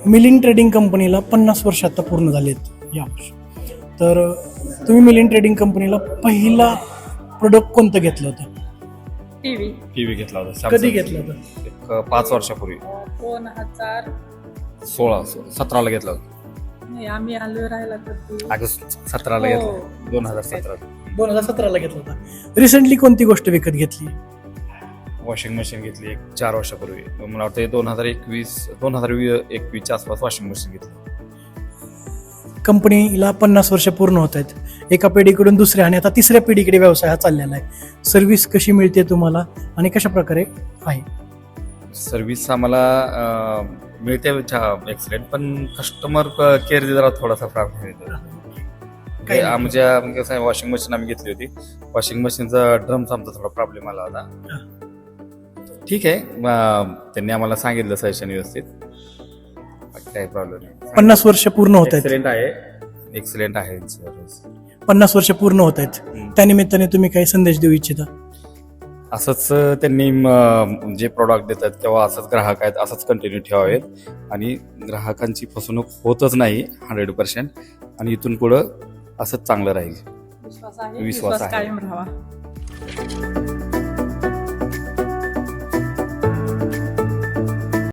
Milling trading कंपनीला 50 वर्ष आता पूर्ण झालेत यावर्षी. तर तुम्ही मिलिंग ट्रेडिंग कंपनीला पहिला प्रोडक्ट कोणतं घेतलं होतं? टीव्ही घेतला होता. कधी घेतलं होतं? एक 5 वर्षापूर्वी 17ला घेतला होता. नाही, आम्ही आलो राहायला तर ऑगस्ट 17ला घेतला. 2017. 2017ला घेतलं होतं. रिसेंटली कोणती गोष्ट विकत घेतली? वॉशिंग मशीन घेतली एक 4 वर्षापूर्वी. मला वाटतं 2021च्या आसपास वॉशिंग मशीन घेतली. कंपनीला 50 वर्ष पूर्ण होत आहेत. एका पिढीकडून दुसऱ्या आणि आता तिसऱ्या पिढीकडे व्यवसाय हा चाललेला आहे. सर्व्हिस कशी मिळते तुम्हाला आणि कशा प्रकारे आहे? सर्व्हिस आम्हाला मिळते एक्सलेंट, पण कस्टमर केअर जरा थोडासा प्रॉब्लेम येतो. काय? आमच्या कसं आहे, वॉशिंग मशीन आम्ही घेतली होती. वॉशिंग मशीनचा ड्रमचा आमचा थोडा प्रॉब्लेम आला होता. ठीक आहे, त्यांनी आम्हाला सांगितलं सजेशन व्यवस्थित, काही प्रॉब्लेम नाही. 50 वर्ष पूर्ण होत आहेत. एक्सलेंट आहे सर्व्हिस. 50 वर्ष पूर्ण होत आहेत. त्यानिमित्ताने तुम्ही काही संदेश देऊ इच्छिता? असंच त्यांनी जे प्रॉडक्ट देतात तेव्हा असंच ग्राहक आहेत असंच कंटिन्यू ठेवावेत आणि ग्राहकांची फसवणूक होतच नाही 100%. आणि इथून पुढं असंच चांगलं राहील. विश्वास आहे, विश्वास आहे. कायम राहावा.